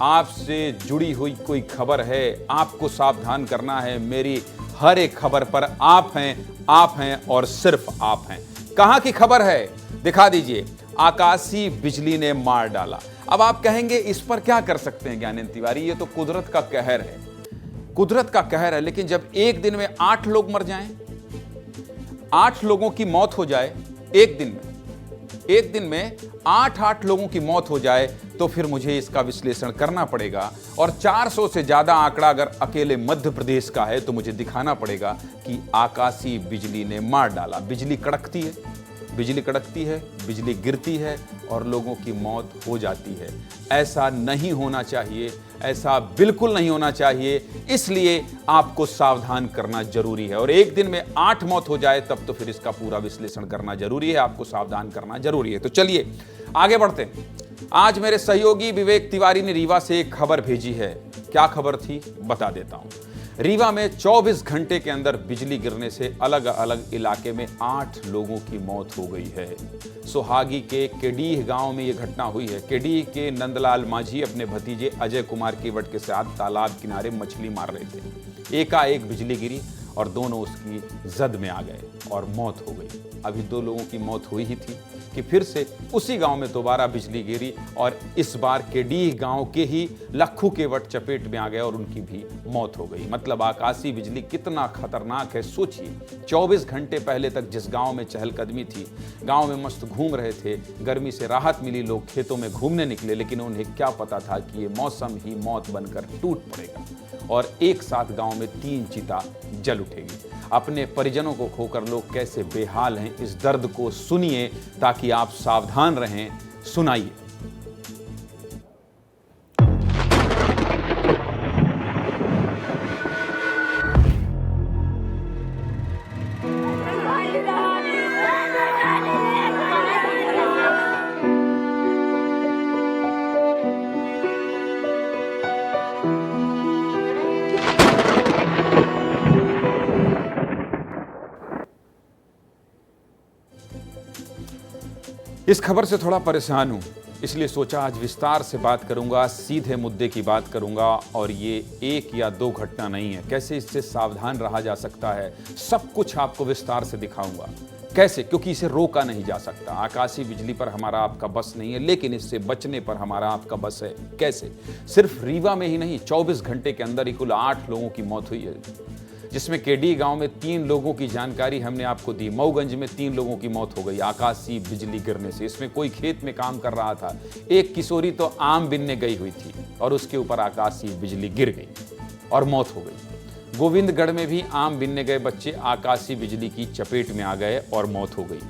आपसे जुड़ी हुई कोई खबर है, आपको सावधान करना है। मेरी हर एक खबर पर आप हैं और सिर्फ आप हैं। कहां की खबर है दिखा दीजिए। आकाशीय बिजली ने मार डाला। अब आप कहेंगे इस पर क्या कर सकते हैं ज्ञानेंद्र तिवारी, ये तो कुदरत का कहर है। कुदरत का कहर है, लेकिन जब एक दिन में 8 लोग मर जाएं, 8 लोगों की मौत हो जाए एक दिन में 8 लोगों की मौत हो जाए, तो फिर मुझे इसका विश्लेषण करना पड़ेगा। और 400 से ज्यादा आंकड़ा अगर अकेले मध्य प्रदेश का है तो मुझे दिखाना पड़ेगा कि आकाशीय बिजली ने मार डाला। बिजली कड़कती है, बिजली गिरती है और लोगों की मौत हो जाती है। ऐसा नहीं होना चाहिए, ऐसा बिल्कुल नहीं होना चाहिए। इसलिए आपको सावधान करना जरूरी है। और एक दिन में 8 मौत हो जाए तब तो फिर इसका पूरा विश्लेषण करना जरूरी है, आपको सावधान करना जरूरी है। तो चलिए आगे बढ़ते हैं। आज मेरे सहयोगी विवेक तिवारी ने रीवा से एक खबर भेजी है। क्या खबर थी बता देता हूं। रीवा में 24 घंटे के अंदर बिजली गिरने से अलग अलग इलाके में 8 लोगों की मौत हो गई है। सोहागी के केडीह गांव में यह घटना हुई है। केडीह के नंदलाल माझी अपने भतीजे अजय कुमार केवट के साथ तालाब किनारे मछली मार रहे थे। एकाएक बिजली गिरी और दोनों उसकी जद में आ गए और मौत हो गई। अभी 2 लोगों की मौत हुई ही थी कि फिर से उसी गांव में दोबारा बिजली गिरी और इस बार केडीह गांव के ही लखू केवट चपेट में आ गए और उनकी भी मौत हो गई। मतलब आकाशीय बिजली कितना खतरनाक है सोचिए। 24 घंटे पहले तक जिस गांव में चहलकदमी थी, गांव में मस्त घूम रहे थे, गर्मी से राहत मिली, लोग खेतों में घूमने निकले, लेकिन उन्हें क्या पता था कि ये मौसम ही मौत बनकर टूट पड़ेगा और एक साथ गांव में 3 चिता जल उठेगी। अपने परिजनों को खोकर लोग कैसे बेहाल हैं, इस दर्द को सुनिए ताकि आप सावधान रहें। सुनाइए। इस खबर से थोड़ा परेशान हूं, इसलिए सोचा आज विस्तार से बात करूंगा, सीधे मुद्दे की बात करूंगा। और ये 1 या 2 घटना नहीं है, कैसे इससे सावधान रहा जा सकता है, सब कुछ आपको विस्तार से दिखाऊंगा। कैसे? क्योंकि इसे रोका नहीं जा सकता। आकाशीय बिजली पर हमारा आपका बस नहीं है, लेकिन इससे बचने पर हमारा आपका बस है। कैसे? सिर्फ रीवा में ही नहीं, 24 घंटे के अंदर ही कुल 8 लोगों की मौत हुई है, जिसमें केडी गांव में 3 लोगों की जानकारी हमने आपको दी। मऊगंज में 3 लोगों की मौत हो गई आकाशीय बिजली गिरने से। इसमें कोई खेत में काम कर रहा था, एक किशोरी तो आम बिनने गई हुई थी और उसके ऊपर आकाशीय बिजली गिर गई और मौत हो गई। गोविंदगढ़ में भी आम बिनने गए बच्चे आकाशीय बिजली की चपेट में आ गए और मौत हो गई।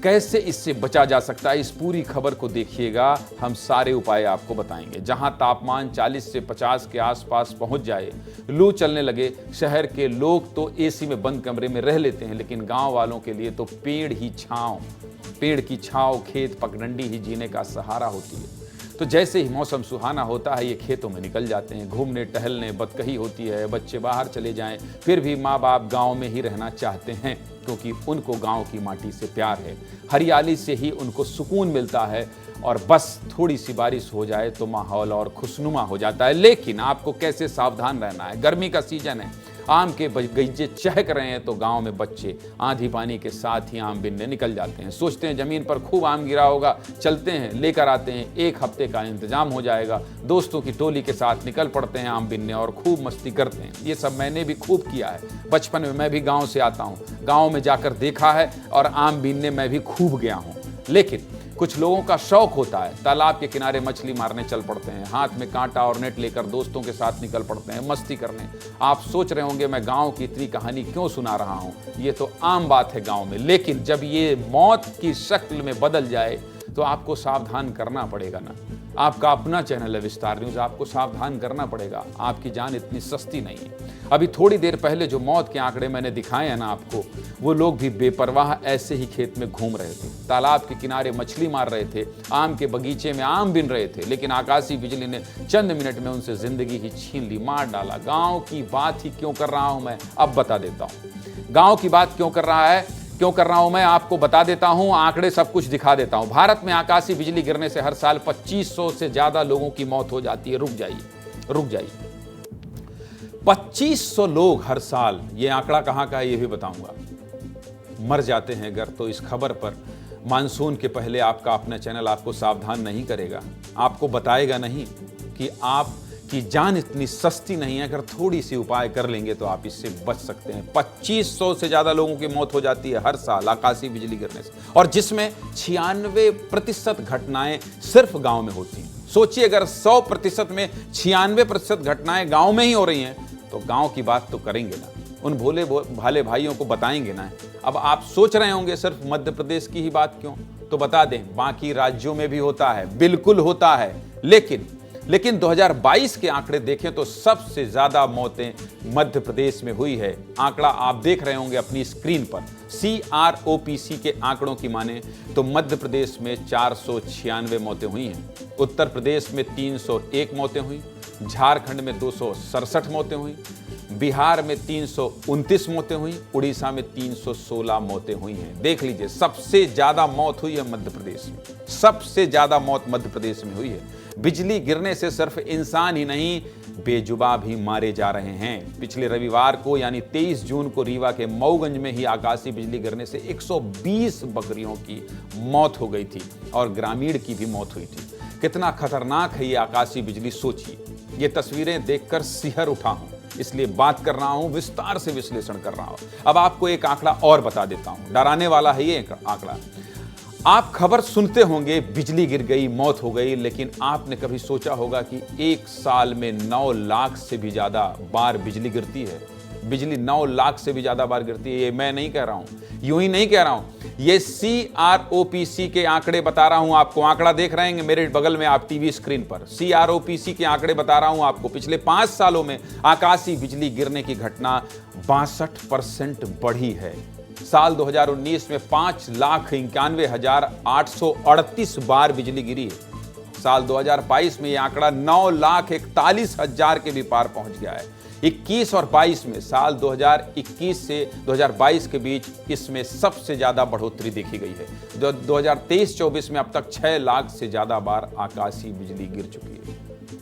कैसे इससे बचा जा सकता है, इस पूरी खबर को देखिएगा। हम सारे उपाय आपको बताएंगे। जहां तापमान 40 से 50 के आसपास पहुंच जाए, लू चलने लगे, शहर के लोग तो एसी में बंद कमरे में रह लेते हैं, लेकिन गांव वालों के लिए तो पेड़ की छांव, खेत पगडंडी ही जीने का सहारा होती है। तो जैसे ही मौसम सुहाना होता है, ये खेतों में निकल जाते हैं घूमने टहलने। बतकही होती है, बच्चे बाहर चले जाएं, फिर भी माँ बाप गांव में ही रहना चाहते हैं, क्योंकि उनको गांव की माटी से प्यार है। हरियाली से ही उनको सुकून मिलता है और बस थोड़ी सी बारिश हो जाए तो माहौल और खुशनुमा हो जाता है। लेकिन आपको कैसे सावधान रहना है। गर्मी का सीजन है, आम के बगीचे चहक रहे हैं, तो गांव में बच्चे आंधी पानी के साथ ही आम बिनने निकल जाते हैं। सोचते हैं जमीन पर खूब आम गिरा होगा, चलते हैं लेकर आते हैं, 1 हफ्ते का इंतजाम हो जाएगा। दोस्तों की टोली के साथ निकल पड़ते हैं आम बिनने और खूब मस्ती करते हैं। ये सब मैंने भी खूब किया है। बचपन में मैं भी गाँव से आता हूँ, गाँव में जाकर देखा है और आम बीनने मैं भी खूब गया हूँ। लेकिन कुछ लोगों का शौक होता है, तालाब के किनारे मछली मारने चल पड़ते हैं, हाथ में कांटा और नेट लेकर दोस्तों के साथ निकल पड़ते हैं मस्ती करने। आप सोच रहे होंगे मैं गांव की इतनी कहानी क्यों सुना रहा हूं, ये तो आम बात है गांव में। लेकिन जब ये मौत की शक्ल में बदल जाए तो आपको सावधान करना पड़ेगा ना। आपका अपना चैनल है विस्तार न्यूज़, आपको सावधान करना पड़ेगा। आपकी जान इतनी सस्ती नहीं है। अभी थोड़ी देर पहले जो मौत के आंकड़े मैंने दिखाए हैं ना आपको, वो लोग भी बेपरवाह ऐसे ही खेत में घूम रहे थे, तालाब के किनारे मछली मार रहे थे, आम के बगीचे में आम बिन रहे थे। लेकिन आकाशीय बिजली ने चंद मिनट में उनसे जिंदगी ही छीन ली, मार डाला। गाँव की बात ही क्यों कर रहा हूँ मैं, अब बता देता हूँ। गाँव की बात क्यों कर रहा है क्यों कर रहा हूं मैं, आपको बता देता हूं, आंकड़े सब कुछ दिखा देता हूं। भारत में आकाशीय बिजली गिरने से हर साल 2500 से ज्यादा लोगों की मौत हो जाती है। रुक जाइए 2500 लोग हर साल, ये आंकड़ा कहां का है ये भी बताऊंगा, मर जाते हैं अगर। तो इस खबर पर मानसून के पहले आपका अपना चैनल आपको सावधान नहीं करेगा, आपको बताएगा नहीं कि आपकी जान इतनी सस्ती नहीं है। अगर थोड़ी सी उपाय कर लेंगे तो आप इससे बच सकते हैं। 2500 से ज्यादा लोगों की मौत हो जाती है हर साल आकाशीय बिजली गिरने से, और जिसमें 96% घटनाएं सिर्फ गांव में होती हैं। सोचिए, अगर 100% में 96% घटनाएं गांव में ही हो रही हैं तो गांव की बात तो करेंगे ना, उन भोले भाले भाइयों को बताएंगे ना। अब आप सोच रहे होंगे सिर्फ मध्य प्रदेश की ही बात क्यों, तो बता दें बाकी राज्यों में भी होता है, बिल्कुल होता है। लेकिन 2022 के आंकड़े देखें तो सबसे ज्यादा मौतें मध्य प्रदेश में हुई है। आंकड़ा आप देख रहे होंगे अपनी स्क्रीन पर। CROPC के आंकड़ों की माने तो मध्य प्रदेश में 496 मौतें हुई हैं, उत्तर प्रदेश में 301 मौतें हुई, झारखंड में 267 मौतें हुई, बिहार में 329 मौतें हुई, उड़ीसा में 316 मौतें हुई हैं। देख लीजिए, सबसे ज्यादा मौत हुई है मध्य प्रदेश में, सबसे ज्यादा मौत मध्य प्रदेश में हुई है। बिजली गिरने से सिर्फ इंसान ही नहीं, बेजुबान भी मारे जा रहे हैं। पिछले रविवार को यानी 23 जून को रीवा के मऊगंज में ही आकाशीय बिजली गिरने से 120 बकरियों की मौत हो गई थी और ग्रामीण की भी मौत हुई थी। कितना खतरनाक है ये आकाशीय बिजली, सोचिए। ये तस्वीरें देखकर सिहर उठा हूं, इसलिए बात कर रहा हूं, विस्तार से विश्लेषण कर रहा हूं। अब आपको एक आंकड़ा और बता देता हूं, डराने वाला है ये आंकड़ा। आप खबर सुनते होंगे बिजली गिर गई, मौत हो गई, लेकिन आपने कभी सोचा होगा कि एक साल में 9 लाख से भी ज्यादा बार बिजली गिरती है। बिजली 9 लाख से भी ज्यादा बार गिरती है। ये मैं नहीं कह रहा हूं, यूं ही नहीं कह रहा हूं, ये CROPC के आंकड़े बता रहा हूं आपको। आंकड़ा देख रहे हैं मेरे बगल में आप टीवी स्क्रीन पर, CROPC के आंकड़े बता रहा हूं आपको। पिछले 5 सालों में आकाशीय बिजली गिरने की घटना 62% बढ़ी है। साल 2019 में 5,91,838 बार बिजली गिरी है। साल 2022 में यह आंकड़ा 9,41,000 के भी पार पहुंच गया है। 21 और 22 में, साल 2021 से 2022 के बीच इसमें सबसे ज्यादा बढ़ोतरी देखी गई है। 2023-24 में अब तक 6 लाख से ज्यादा बार आकाशीय बिजली गिर चुकी है।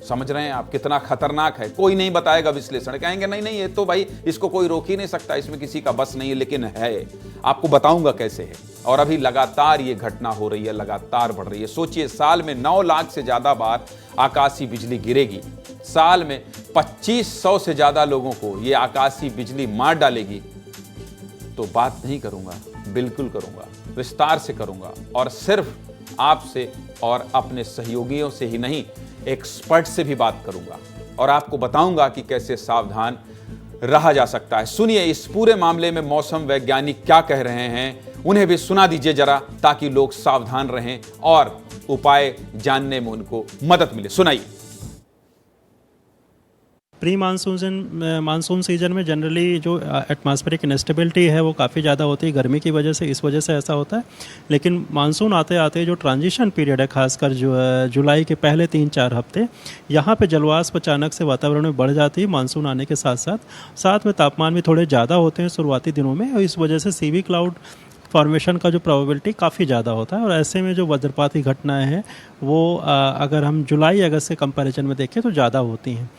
समझ रहे हैं आप कितना खतरनाक है। कोई नहीं बताएगा विश्लेषण, कहेंगे नहीं ये तो भाई इसको कोई रोक ही नहीं सकता, इसमें किसी का बस नहीं है, लेकिन है। आपको बताऊंगा कैसे है। और अभी लगातार ये घटना हो रही है, लगातार बढ़ रही है। सोचिए, साल में 9 लाख से ज्यादा बार आकाशीय बिजली गिरेगी, साल में 2500 से ज्यादा लोगों को ये आकाशीय बिजली मार डालेगी, तो बात नहीं करूंगा, बिल्कुल करूंगा, विस्तार से करूंगा। और सिर्फ आपसे और अपने सहयोगियों से ही नहीं, एक्सपर्ट से भी बात करूंगा और आपको बताऊंगा कि कैसे सावधान रहा जा सकता है। सुनिए, इस पूरे मामले में मौसम वैज्ञानिक क्या कह रहे हैं, उन्हें भी सुना दीजिए जरा, ताकि लोग सावधान रहें और उपाय जानने में उनको मदद मिले। सुनाइए। प्री मानसून सीजन में जनरली जो एटमॉस्फेरिक इंस्टेबिलिटी है वो काफ़ी ज़्यादा होती है गर्मी की वजह से, इस वजह से ऐसा होता है। लेकिन मानसून आते आते जो ट्रांजिशन पीरियड है, खासकर जो जुलाई के पहले 3-4 हफ्ते, यहाँ पे जलवाष्प अचानक से वातावरण में बढ़ जाती है मानसून आने के साथ में तापमान भी थोड़े ज़्यादा होते हैं शुरुआती दिनों में, और इस वजह से सीवी क्लाउड फॉर्मेशन का जो प्रोबेबिलिटी काफ़ी ज़्यादा होता है। और ऐसे में जो वज्रपात की घटनाएँ हैं वो अगर हम जुलाई अगस्त के कंपैरिजन में देखें तो ज़्यादा होती हैं।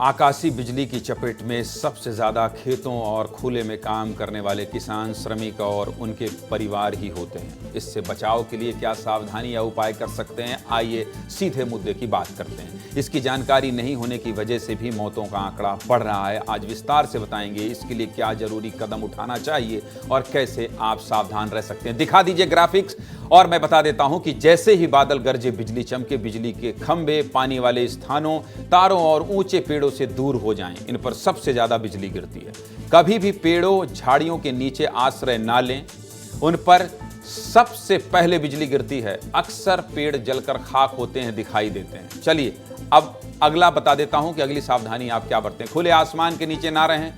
आकाशीय बिजली की चपेट में सबसे ज़्यादा खेतों और खुले में काम करने वाले किसान, श्रमिक और उनके परिवार ही होते हैं। इससे बचाव के लिए क्या सावधानी या उपाय कर सकते हैं, आइए सीधे मुद्दे की बात करते हैं। इसकी जानकारी नहीं होने की वजह से भी मौतों का आंकड़ा बढ़ रहा है। आज विस्तार से बताएंगे इसके लिए क्या जरूरी कदम उठाना चाहिए और कैसे आप सावधान रह सकते हैं। दिखा दीजिए ग्राफिक्स। और मैं बता देता हूं कि जैसे ही बादल गरजे, बिजली चमके, बिजली के खंभे पानी वाले स्थानों, तारों और ऊंचे पेड़ों से दूर हो जाएं, इन पर सबसे ज्यादा बिजली गिरती है। कभी भी पेड़ों, झाड़ियों के नीचे आश्रय ना लें, उन पर सबसे पहले बिजली गिरती है। अक्सर पेड़ जलकर खाक होते हैं, दिखाई देते हैं। चलिए अब अगला बता देता हूं कि अगली सावधानी आप क्या बरतें। खुले आसमान के नीचे ना रहें।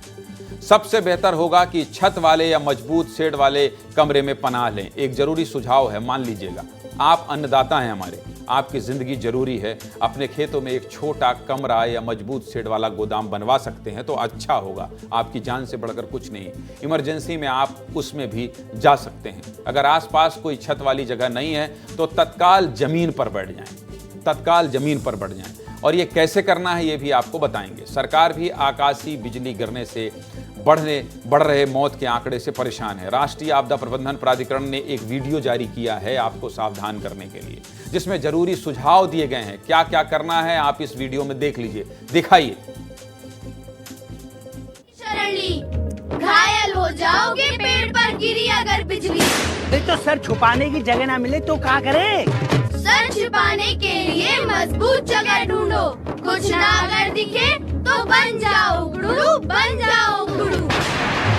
सबसे बेहतर होगा कि छत वाले या मजबूत शेड वाले कमरे में पनाह लें। एक जरूरी सुझाव है, मान लीजिएगा, आप अन्नदाता हैं हमारे, आपकी ज़िंदगी ज़रूरी है। अपने खेतों में एक छोटा कमरा या मजबूत शेड वाला गोदाम बनवा सकते हैं तो अच्छा होगा। आपकी जान से बढ़कर कुछ नहीं। इमरजेंसी में आप उसमें भी जा सकते हैं। अगर आसपास कोई छत वाली जगह नहीं है तो तत्काल ज़मीन पर बैठ जाएं। तत्काल ज़मीन पर बैठ जाएं। और ये कैसे करना है ये भी आपको बताएंगे। सरकार भी आकाशीय बिजली गिरने से बढ़ रहे मौत के आंकड़े से परेशान है। राष्ट्रीय आपदा प्रबंधन प्राधिकरण ने एक वीडियो जारी किया है आपको सावधान करने के लिए, जिसमें जरूरी सुझाव दिए गए हैं। क्या क्या करना है आप इस वीडियो में देख लीजिए, दिखाइए। शरण ली, घायल हो जाओगे पेड़ पर गिरी अगर बिजली। तो सर छुपाने की जगह ना मिले तो क्या करे? सर छिपाने के लिए मजबूत जगह ढूंढो। कुछ ना अगर दिखे तो बन जाओ गुड़ू, बन जाओ गुड़ू।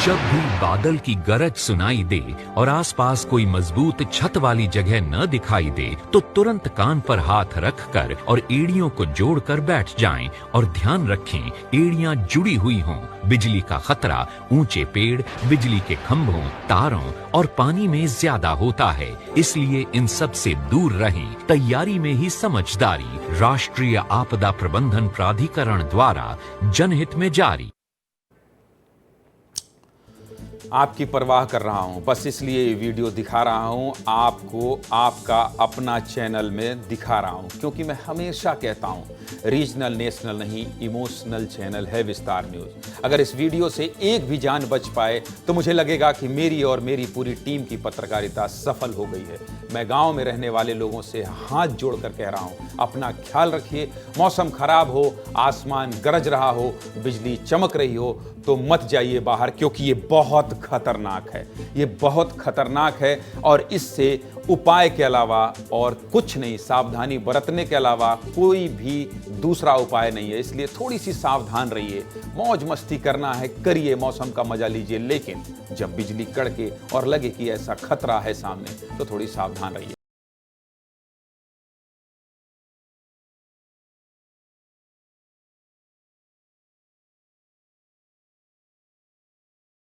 जब भी बादल की गरज सुनाई दे और आसपास कोई मजबूत छत वाली जगह न दिखाई दे तो तुरंत कान पर हाथ रखकर और एड़ियों को जोड़कर बैठ जाएं और ध्यान रखें एड़ियां जुड़ी हुई हों। बिजली का खतरा ऊंचे पेड़, बिजली के खंभों, तारों और पानी में ज्यादा होता है, इसलिए इन सब से दूर रहें। तैयारी में ही समझदारी। राष्ट्रीय आपदा प्रबंधन प्राधिकरण द्वारा जनहित में जारी। आपकी परवाह कर रहा हूं, बस इसलिए ये वीडियो दिखा रहा हूं आपको, आपका अपना चैनल में दिखा रहा हूं, क्योंकि मैं हमेशा कहता हूं रीजनल नेशनल नहीं, इमोशनल चैनल है विस्तार न्यूज़। अगर इस वीडियो से एक भी जान बच पाए तो मुझे लगेगा कि मेरी और मेरी पूरी टीम की पत्रकारिता सफल हो गई है। मैं गांव में रहने वाले लोगों से हाथ जोड़कर कह रहा हूं, अपना ख्याल रखिए। मौसम खराब हो, आसमान गरज रहा हो, बिजली चमक रही हो तो मत जाइए बाहर, क्योंकि ये बहुत खतरनाक है। ये बहुत खतरनाक है और इससे उपाय के अलावा और कुछ नहीं, सावधानी बरतने के अलावा कोई भी दूसरा उपाय नहीं है। इसलिए थोड़ी सी सावधान रहिए। मौज मस्ती करना है, करिए, मौसम का मजा लीजिए, लेकिन जब बिजली कड़के और लगे कि ऐसा खतरा है सामने तो थोड़ी सावधान रहिए।